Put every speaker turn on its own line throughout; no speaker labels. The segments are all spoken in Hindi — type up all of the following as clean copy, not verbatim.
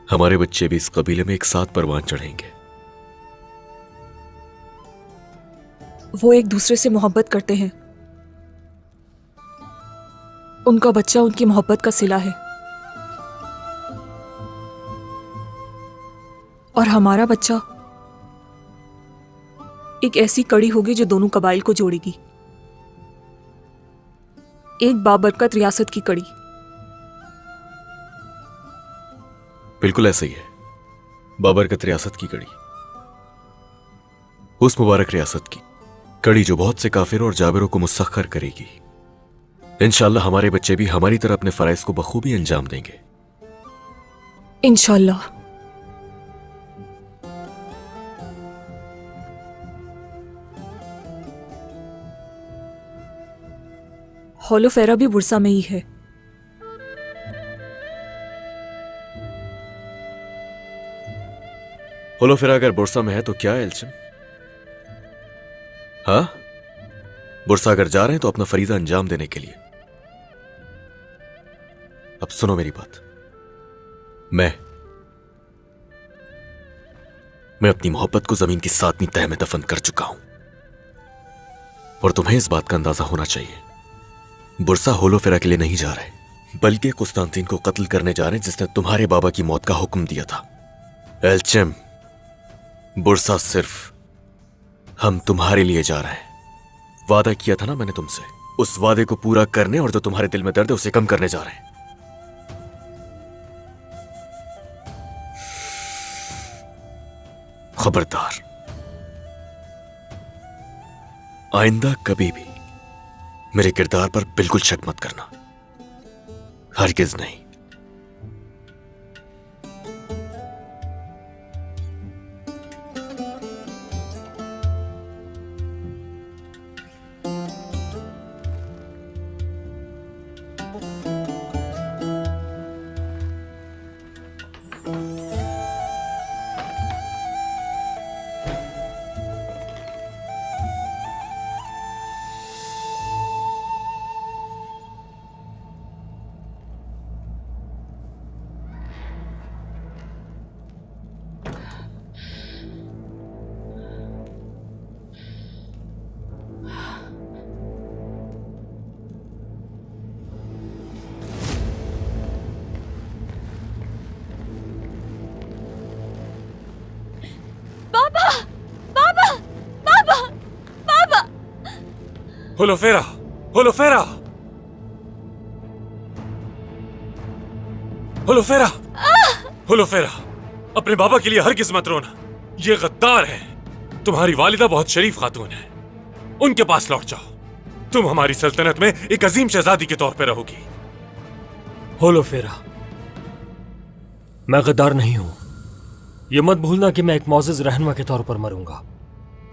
हमारे बच्चे भी इस कबीले में एक साथ परवान चढ़ेंगे।
वो एक दूसरे से मोहब्बत करते हैं। उनका बच्चा उनकी मोहब्बत का सिला है और हमारा बच्चा एक ऐसी कड़ी होगी जो दोनों कबाइल को जोड़ेगी। एक बाबरकत रियासत की कड़ी।
बिल्कुल ऐसा ही है। बाबरकत रियासत की कड़ी, उस मुबारक रियासत की कड़ी जो बहुत से काफिरों और जाबिरों को मुसख्खर करेगी। इंशाअल्लाह हमारे बच्चे भी हमारी तरह अपने फराइज को बखूबी अंजाम देंगे।
इंशाअल्लाह। होलोफेरा भी बुरसा में ही है।
होलोफेरा अगर बुरसा में है तो क्या है एल्चिन? हाँ, बुरसा अगर जा रहे हैं तो अपना फरीजा अंजाम देने के लिए। अब सुनो मेरी बात। मैं अपनी मोहब्बत को जमीन की 7वीं तह में दफन कर चुका हूं और तुम्हें इस बात का अंदाजा होना चाहिए, बुरसा होलोफेरा के लिए नहीं जा रहे बल्कि कुस्तांतीन को कत्ल करने जा रहे हैं जिसने तुम्हारे बाबा की मौत का हुक्म दिया था। एल्चिम, बुरसा सिर्फ हम तुम्हारे लिए जा रहे हैं। वादा किया था ना मैंने तुमसे, उस वादे को पूरा करने और जो तुम्हारे दिल में दर्द है उसे कम करने जा रहे हैं। खबरदार, आइंदा कभी भी मेरे किरदार पर बिल्कुल शक मत करना, हरगिज नहीं।
पापा, पापा, पापा, पापा।
होलोफेरा, होलोफेरा, होलोफेरा, होलोफेरा, अपने बाबा के लिए हरगिज मत रोना। ये गद्दार है। तुम्हारी वालिदा बहुत शरीफ खातून है, उनके पास लौट जाओ। तुम हमारी सल्तनत में एक अजीम शहजादी के तौर पर रहोगी।
होलोफेरा, मैं गद्दार नहीं हूं। ये मत भूलना कि मैं एक मौजिज रहनुमा के तौर पर मरूंगा।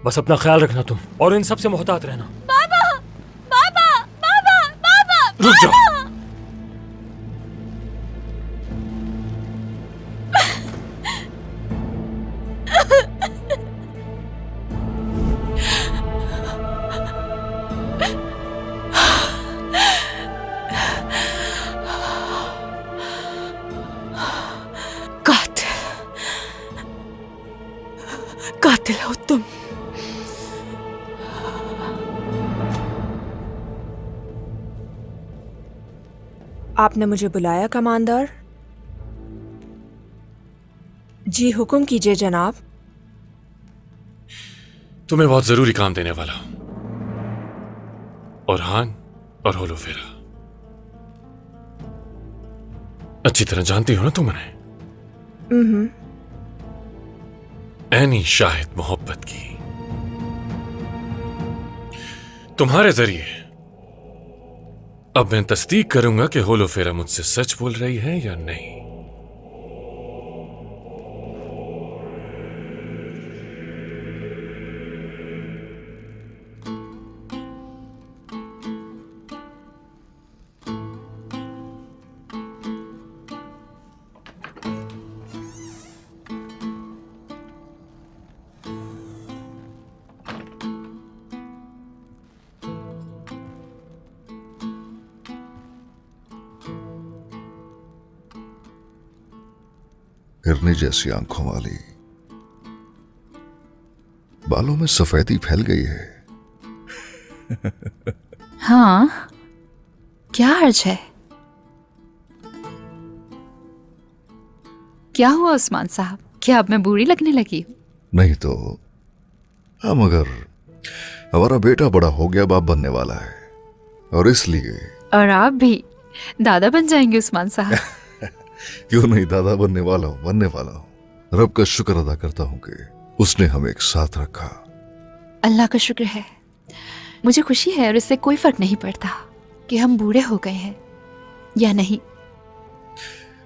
बस अपना ख्याल रखना तुम, और इन सब से मोहतात रहना।
पापा, पापा, पापा, पापा,
रुक जाओ।
कातिल हो तुम। आपने मुझे बुलाया कमांडर? जी हुक्म कीजिए जनाब।
तुम्हें बहुत जरूरी काम देने वाला हूं। ओरहान और होलोफेरा, अच्छी तरह जानती हो ना तुम उन्हें? ऐनी शाहिद मोहब्बत की। तुम्हारे जरिए अब मैं तस्दीक करूंगा कि होलोफेरा मुझसे सच बोल रही है या नहीं।
हिरनी जैसी आंखों वाली, बालों में सफेदी फैल गई है।
हाँ, क्या हर्ज है? क्या हुआ उस्मान साहब, क्या अब मैं बूढ़ी लगने लगी हूँ?
नहीं तो हाँ, मगर हमारा बेटा बड़ा हो गया, बाप बनने वाला है, और इसलिए।
और आप भी दादा बन जाएंगे उस्मान साहब।
क्यों नहीं, दादा बनने वाला हूँ। रब का शुक्र अदा करता हूँ कि उसने हमें एक साथ रखा।
अल्लाह का शुक्र है। मुझे खुशी है और इससे कोई फर्क नहीं पड़ता कि हम बूढ़े हो गए हैं या नहीं।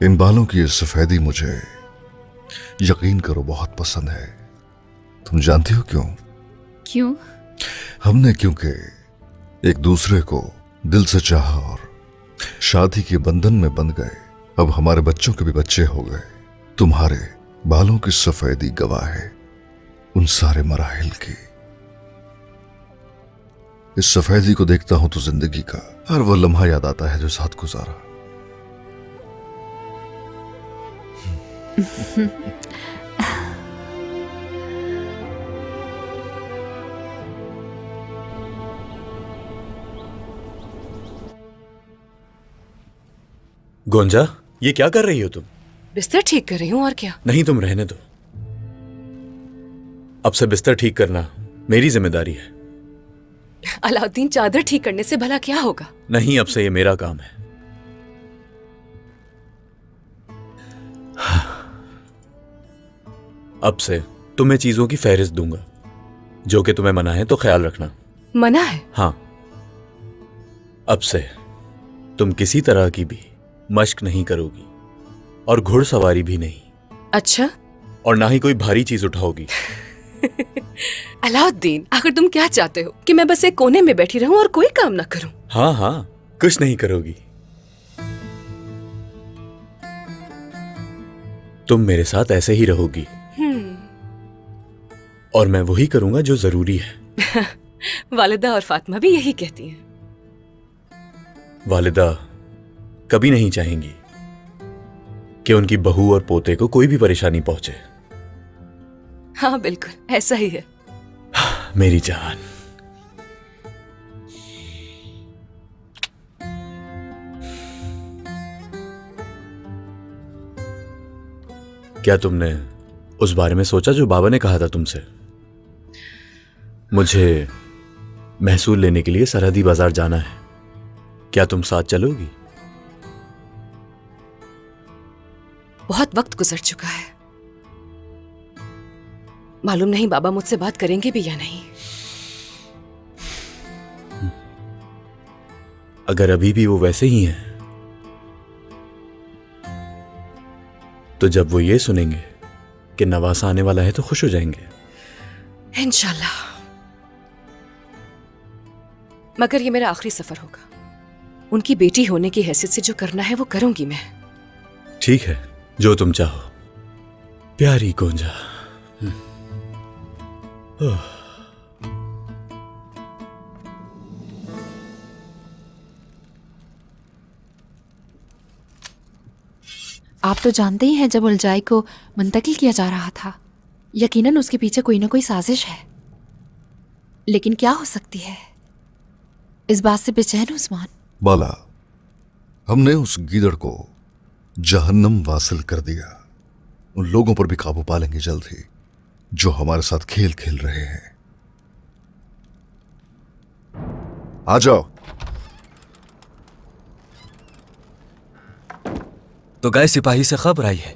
इन बालों की ये सफेदी मुझे, यकीन करो, बहुत पसंद है। तुम जानती हो क्यों?
क्यों?
हमने क्योंकि एक दूसरे को दिल से चाहा और शादी के बंधन में बंध गए। अब हमारे बच्चों के भी बच्चे हो गए। तुम्हारे बालों की सफेदी गवाह है उन सारे मराहिल की। इस सफेदी को देखता हूं तो जिंदगी का हर वो लम्हा याद आता है जो साथ गुजारा।
गोंजा, ये क्या कर रही हो तुम?
बिस्तर ठीक कर रही हूँ, और क्या।
नहीं, तुम रहने दो। अब से बिस्तर ठीक करना मेरी जिम्मेदारी है।
अलाउद्दीन, चादर ठीक करने से भला क्या होगा?
नहीं, अब से ये मेरा काम है। अब से तुम्हें चीजों की फहरिस्त दूंगा, जो कि तुम्हें मना है तो ख्याल रखना।
मना है?
हाँ, अब से तुम किसी तरह की भी मश्क नहीं करोगी और घुड़सवारी भी नहीं।
अच्छा।
और ना ही कोई भारी चीज उठाओगी।
अलाउद्दीन, आखिर तुम क्या चाहते हो, कि मैं बस एक कोने में बैठी रहूं और कोई काम ना करूं?
हाँ हाँ, कुछ नहीं करोगी। तुम मेरे साथ ऐसे ही रहोगी और मैं वही करूंगा जो जरूरी है।
वालिदा और फातिमा भी यही कहती हैं।
वालिदा कभी नहीं चाहेंगी कि उनकी बहू और पोते को कोई भी परेशानी पहुंचे।
हाँ बिल्कुल, ऐसा ही है।
मेरी जान। क्या तुमने उस बारे में सोचा जो बाबा ने कहा था तुमसे? मुझे महसूल लेने के लिए सरहदी बाजार जाना है, क्या तुम साथ चलोगी?
बहुत वक्त गुजर चुका है, मालूम नहीं बाबा मुझसे बात करेंगे भी या नहीं।
अगर अभी भी वो वैसे ही हैं, तो जब वो ये सुनेंगे कि नवासा आने वाला है तो खुश हो जाएंगे।
इंशाल्लाह। मगर ये मेरा आखिरी सफर होगा। उनकी बेटी होने की हैसियत से जो करना है वो करूंगी मैं।
ठीक है, जो तुम चाहो प्यारी गोंजा।
आप तो जानते ही हैं, जब उलझाई को मुंतकिल किया जा रहा था, यकीनन उसके पीछे कोई ना कोई साजिश है। लेकिन क्या हो सकती है, इस बात से बेचैन उस्मान।
बाला, हमने उस गीदड़ को जहन्नम वासिल कर दिया। उन लोगों पर भी काबू पा लेंगे जल्द ही, जो हमारे साथ खेल खेल रहे हैं। आ जाओ।
तो गए सिपाही से खबर आई है,